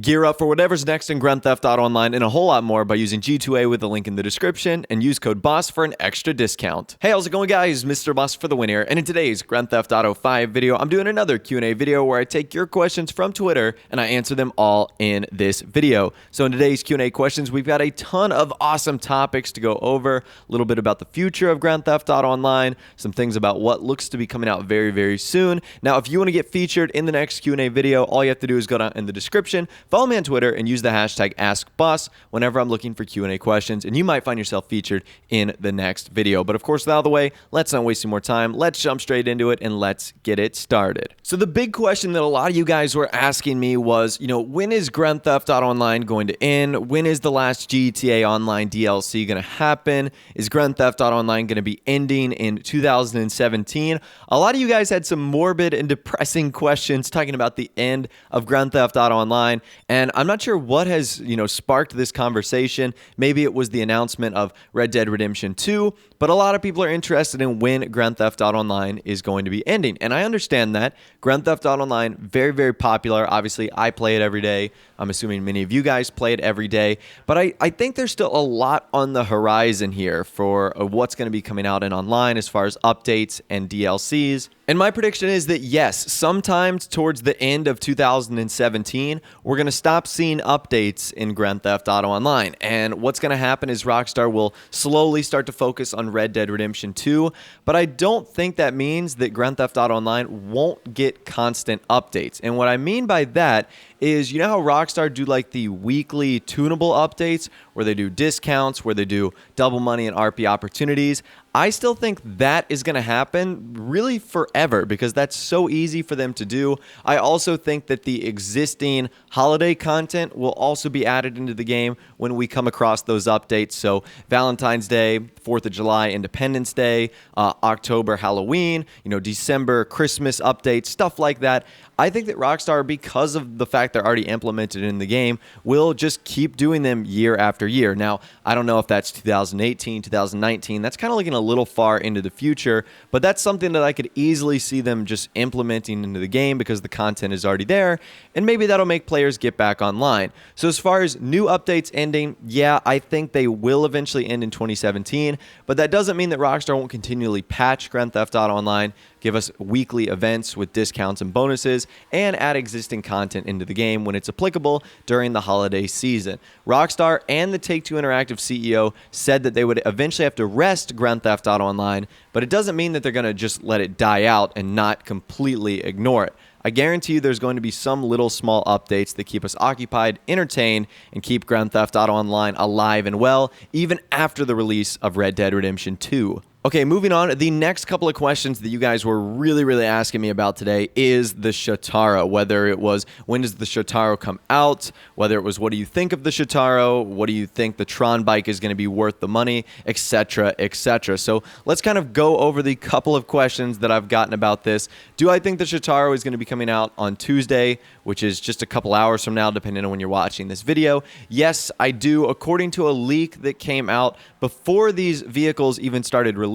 Gear up for whatever's next in Grand Theft Auto Online and a whole lot more by using G2A with the link in the description and use code BOSS for an extra discount. Hey, how's it going, guys? Mr. Boss for the win here, and in today's Grand Theft Auto 5 video, I'm doing another Q&A video where I take your questions from Twitter and I answer them all in this video. So in today's Q&A questions, we've got a ton of awesome topics to go over, a little bit about the future of Grand Theft Auto Online, some things about what looks to be coming out very, very soon. Now, if you want to get featured in the next Q&A video, all you have to do is go down in the description, follow me on Twitter, and use the hashtag AskBoss whenever I'm looking for Q&A questions, and you might find yourself featured in the next video. But of course, out of the way, let's not waste any more time. Let's jump straight into it, and let's get it started. So the big question that a lot of you guys were asking me was, when is Grand Theft Auto Online going to end? When is the last GTA Online DLC going to happen? Is Grand Theft Auto Online going to be ending in 2017? A lot of you guys had some morbid and depressing questions talking about the end of Grand Theft Auto Online, and I'm not sure what has, sparked this conversation. Maybe it was the announcement of Red Dead Redemption 2, but a lot of people are interested in when Grand Theft Auto Online is going to be ending. And I understand that. Grand Theft Auto Online, very, very popular. Obviously, I play it every day. I'm assuming many of you guys play it every day. But I think there's still a lot on the horizon here for what's going to be coming out in online as far as updates and DLCs. And my prediction is that, yes, sometime towards the end of 2017, we're going to stop seeing updates in Grand Theft Auto Online. And what's going to happen is Rockstar will slowly start to focus on Red Dead Redemption 2. But I don't think that means that Grand Theft Auto Online won't get constant updates. And what I mean by that is, how Rockstar do like the weekly tunable updates where they do discounts, where they do double money and RP opportunities? I still think that is going to happen really forever because that's so easy for them to do. I also think that the existing holiday content will also be added into the game when we come across those updates. So Valentine's Day, 4th of July, Independence Day, October, Halloween, December, Christmas updates, stuff like that. I think that Rockstar, because of the fact they're already implemented in the game, will just keep doing them year after year. Now, I don't know if that's 2018, 2019. That's kind of looking a little far into the future, but that's something that I could easily see them just implementing into the game because the content is already there, and maybe that'll make players get back online. So as far as new updates ending, yeah, I think they will eventually end in 2017, but that doesn't mean that Rockstar won't continually patch Grand Theft Auto Online, give us weekly events with discounts and bonuses, and add existing content into the game when it's applicable during the holiday season. Rockstar and the Take-Two Interactive CEO said that they would eventually have to rest Grand Theft Auto Online, but it doesn't mean that they're going to just let it die out and not completely ignore it. I guarantee you there's going to be some little small updates that keep us occupied, entertained, and keep Grand Theft Auto Online alive and well, even after the release of Red Dead Redemption 2. Okay, moving on. The next couple of questions that you guys were really asking me about today is the Shotaro. Whether it was, when does the Shotaro come out? Whether it was, what do you think of the Shotaro? What do you think the Tron bike is going to be worth the money? Etc, etc. So let's kind of go over the couple of questions that I've gotten about this. Do I think the Shotaro is going to be coming out on Tuesday, which is just a couple hours from now, depending on when you're watching this video? Yes, I do. According to a leak that came out before these vehicles even started releasing,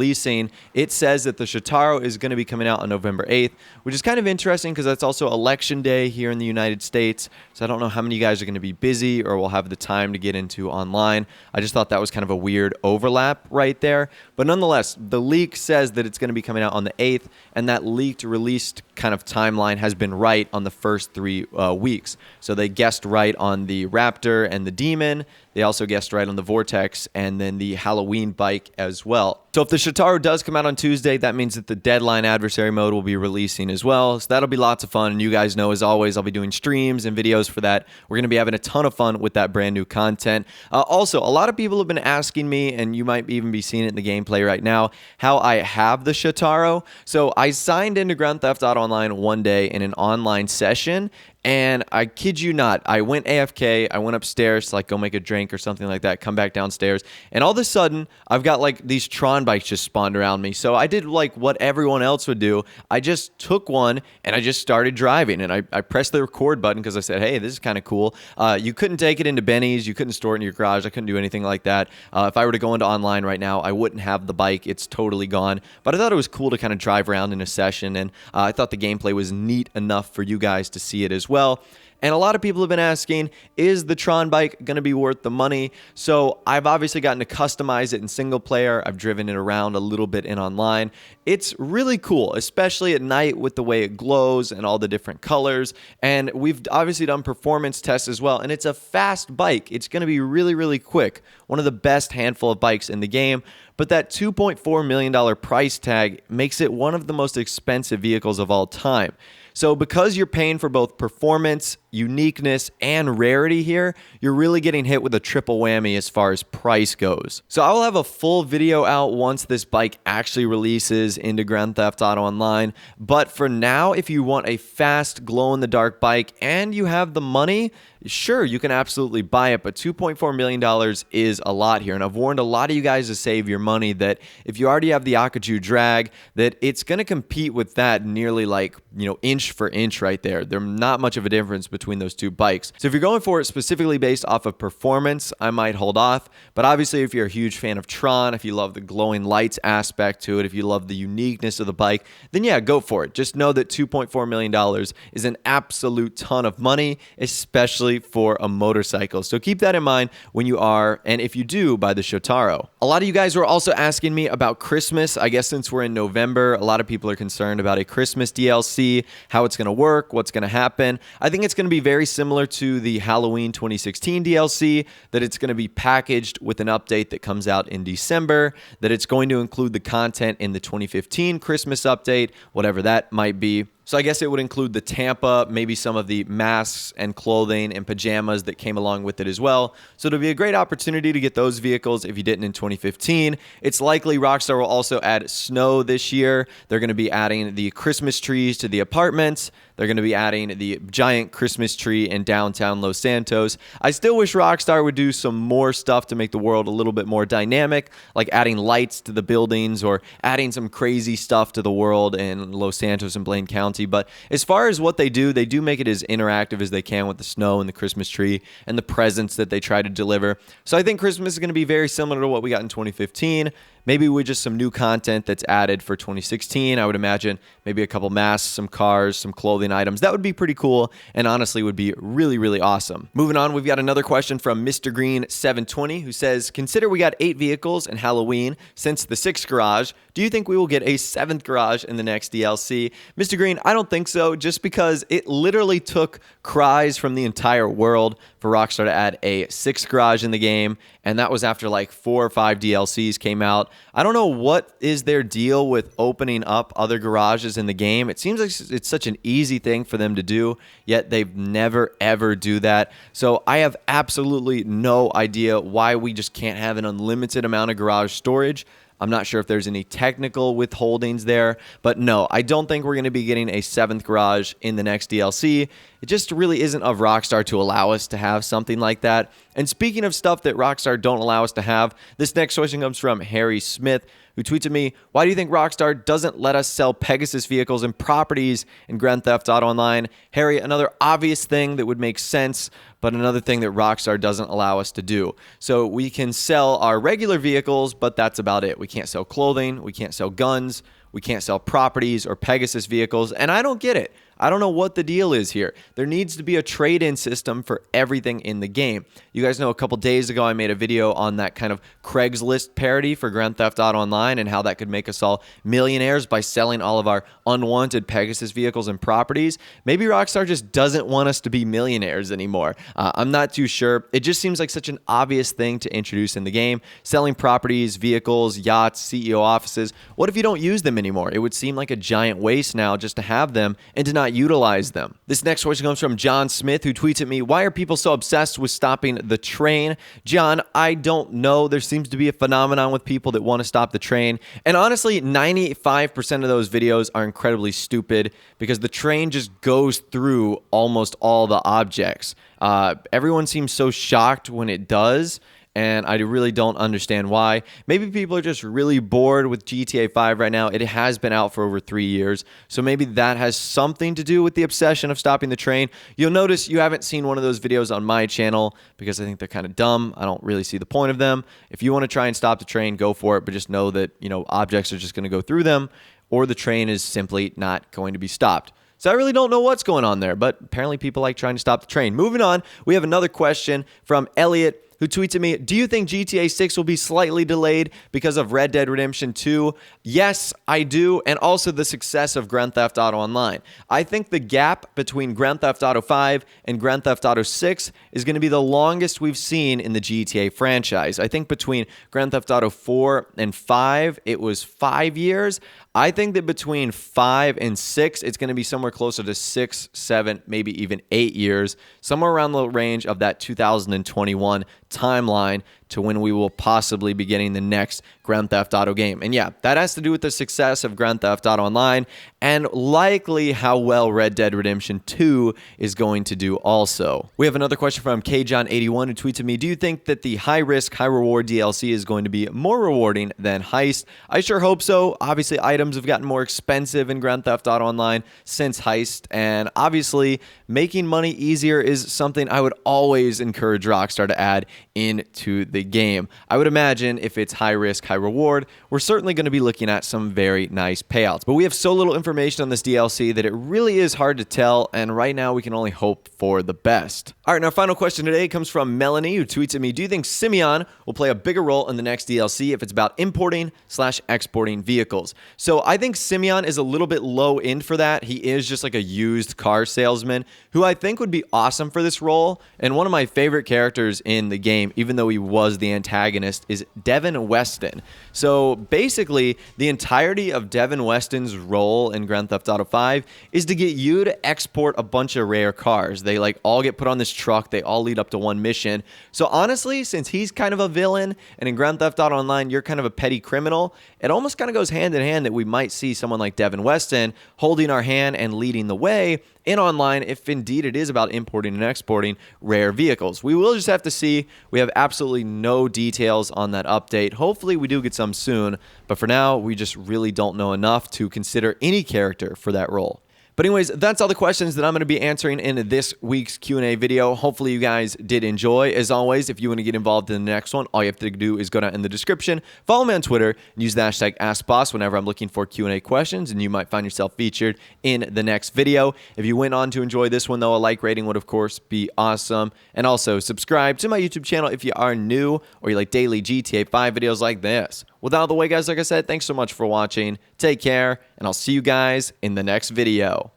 it says that the Shotaro is going to be coming out on November 8th, which is kind of interesting because that's also election day here in the United States. So I don't know how many of you guys are going to be busy or will have the time to get into online. I just thought that was kind of a weird overlap right there. But nonetheless, the leak says that it's going to be coming out on the 8th, and that leaked released kind of timeline has been right on the first 3 weeks. So they guessed right on the Raptor and the Demon. They also guessed right on the Vortex and then the Halloween bike as well. So if the Shotaro does come out on Tuesday, that means that the Deadline Adversary mode will be releasing as well. So that'll be lots of fun. And you guys know, as always, I'll be doing streams and videos for that. We're going to be having a ton of fun with that brand new content. Also, a lot of people have been asking me, and you might even be seeing it in the gameplay right now, how I have the Shotaro. So I signed into Grand Theft Auto Online one day in an online session, and I kid you not, I went AFK, I went upstairs to go make a drink or something like that, come back downstairs, and all of a sudden, I've got these Tron bikes just spawned around me. So I did what everyone else would do. I just took one and I just started driving, and I pressed the record button because I said, hey, this is kind of cool. You couldn't take it into Benny's, you couldn't store it in your garage, I couldn't do anything like that. If I were to go into online right now, I wouldn't have the bike, it's totally gone. But I thought it was cool to kind of drive around in a session, and I thought the gameplay was neat enough for you guys to see it as as well. And a lot of people have been asking, is the Tron bike going to be worth the money? So I've obviously gotten to customize it in single player. I've driven it around a little bit in online. It's really cool, especially at night with the way it glows and all the different colors. And we've obviously done performance tests as well. And it's a fast bike. It's going to be really, really quick. One of the best handful of bikes in the game. But that $2.4 million price tag makes it one of the most expensive vehicles of all time. So because you're paying for both performance, uniqueness, and rarity here, you're really getting hit with a triple whammy as far as price goes. So I will have a full video out once this bike actually releases into Grand Theft Auto Online. But for now, if you want a fast, glow-in-the-dark bike and you have the money, sure, you can absolutely buy it, but $2.4 million is a lot here. And I've warned a lot of you guys to save your money that if you already have the Akaju drag, that it's going to compete with that nearly like, inch for inch right there. There's not much of a difference between those two bikes. So if you're going for it specifically based off of performance, I might hold off. But obviously, if you're a huge fan of Tron, if you love the glowing lights aspect to it, if you love the uniqueness of the bike, then yeah, go for it. Just know that $2.4 million is an absolute ton of money, especially for a motorcycle. So keep that in mind when you are, and if you do, buy the Shotaro. A lot of you guys were also asking me about Christmas. I guess since we're in November, a lot of people are concerned about a Christmas DLC, how it's going to work, what's going to happen. I think it's going to be very similar to the Halloween 2016 DLC, that it's going to be packaged with an update that comes out in December, that it's going to include the content in the 2015 Christmas update, whatever that might be. So I guess it would include the Tampa, maybe some of the masks and clothing and pajamas that came along with it as well. So it'll be a great opportunity to get those vehicles if you didn't in 2015. It's likely Rockstar will also add snow this year. They're going to be adding the Christmas trees to the apartments. They're going to be adding the giant Christmas tree in downtown Los Santos. I still wish Rockstar would do some more stuff to make the world a little bit more dynamic, like adding lights to the buildings or adding some crazy stuff to the world in Los Santos and Blaine County. But as far as what they do make it as interactive as they can with the snow and the Christmas tree and the presents that they try to deliver. So I think Christmas is going to be very similar to what we got in 2015. Maybe with just some new content that's added for 2016. I would imagine maybe a couple masks, some cars, some clothing items. That would be pretty cool and honestly would be really, really awesome. Moving on, we've got another question from Mr. Green 720 who says, consider we got 8 vehicles in Halloween since the 6th garage. Do you think we will get a 7th garage in the next DLC? Mr. Green, I don't think so, just because it literally took cries from the entire world for Rockstar to add a 6th garage in the game, and that was after like 4 or 5 DLCs came out. I don't know what is their deal with opening up other garages in the game. It seems like it's such an easy thing for them to do, yet they've never ever do that. So I have absolutely no idea why we just can't have an unlimited amount of garage storage. I'm not sure if there's any technical withholdings there, but no, I don't think we're going to be getting a 7th garage in the next DLC. It just really isn't of Rockstar to allow us to have something like that. And speaking of stuff that Rockstar don't allow us to have, this next question comes from Harry Smith, who tweeted me, why do you think Rockstar doesn't let us sell Pegasus vehicles and properties in Grand Theft Auto Online? Harry, another obvious thing that would make sense, but another thing that Rockstar doesn't allow us to do. So we can sell our regular vehicles, but that's about it. We can't sell clothing, we can't sell guns, we can't sell properties or Pegasus vehicles, and I don't get it. I don't know what the deal is here. There needs to be a trade-in system for everything in the game. You guys know a couple days ago I made a video on that kind of Craigslist parody for Grand Theft Auto Online and how that could make us all millionaires by selling all of our unwanted Pegasus vehicles and properties. Maybe Rockstar just doesn't want us to be millionaires anymore. I'm not too sure. It just seems like such an obvious thing to introduce in the game. Selling properties, vehicles, yachts, CEO offices. What if you don't use them anymore? It would seem like a giant waste now just to have them and to not utilize them. This next question comes from John Smith, who tweets at me, why are people so obsessed with stopping the train? John, I don't know. There seems to be a phenomenon with people that want to stop the train. And honestly, 95% of those videos are incredibly stupid because the train just goes through almost all the objects. Everyone seems so shocked when it does, and I really don't understand why. Maybe people are just really bored with GTA 5 right now. It has been out for over 3 years, so maybe that has something to do with the obsession of stopping the train. You'll notice you haven't seen one of those videos on my channel because I think they're kind of dumb. I don't really see the point of them. If you want to try and stop the train, go for it, but just know that, objects are just going to go through them, or the train is simply not going to be stopped. So I really don't know what's going on there, but apparently people like trying to stop the train. Moving on, we have another question from Elliot, who tweets at me, do you think GTA 6 will be slightly delayed because of Red Dead Redemption 2? Yes, I do, and also the success of Grand Theft Auto Online. I think the gap between Grand Theft Auto 5 and Grand Theft Auto 6 is going to be the longest we've seen in the GTA franchise. I think between Grand Theft Auto 4 and 5, it was 5 years. I think that between 5 and 6, it's going to be somewhere closer to 6, 7, maybe even 8 years, somewhere around the range of that 2021 timeline to when we will possibly be getting the next Grand Theft Auto game. And yeah, that has to do with the success of Grand Theft Auto Online and likely how well Red Dead Redemption 2 is going to do also. We have another question from KJohn81 who tweets at me, do you think that the high risk, high reward DLC is going to be more rewarding than Heist? I sure hope so. Obviously, items have gotten more expensive in Grand Theft Auto Online since Heist, and obviously making money easier is something I would always encourage Rockstar to add into the game. I would imagine if it's high risk, high reward, we're certainly going to be looking at some very nice payouts. But we have so little information on this DLC that it really is hard to tell, and right now we can only hope for the best. All right, and our final question today comes from Melanie, who tweets at me, do you think Simeon will play a bigger role in the next DLC if it's about importing/exporting vehicles? So I think Simeon is a little bit low end for that. He is just like a used car salesman who I think would be awesome for this role, and one of my favorite characters in the game, even though he was the antagonist, is Devin Weston. So basically, the entirety of Devin Weston's role in Grand Theft Auto 5 is to get you to export a bunch of rare cars. They like all get put on this truck. They all lead up to one mission. So honestly, since he's kind of a villain, and in Grand Theft Auto Online, you're kind of a petty criminal, it almost kind of goes hand in hand that we might see someone like Devin Weston holding our hand and leading the way in online if indeed it is about importing and exporting rare vehicles. We will just have to see. We have absolutely no details on that update. Hopefully we do get some soon, but for now we just really don't know enough to consider any character for that role. But anyways, that's all the questions that I'm going to be answering in this week's Q&A video. Hopefully you guys did enjoy. As always, if you want to get involved in the next one, all you have to do is go down in the description, follow me on Twitter, and use the hashtag AskBoss whenever I'm looking for Q&A questions, and you might find yourself featured in the next video. If you went on to enjoy this one, though, a like rating would, of course, be awesome. And also, subscribe to my YouTube channel if you are new or you like daily GTA 5 videos like this. With that out of the way, guys, like I said, thanks so much for watching. Take care, and I'll see you guys in the next video.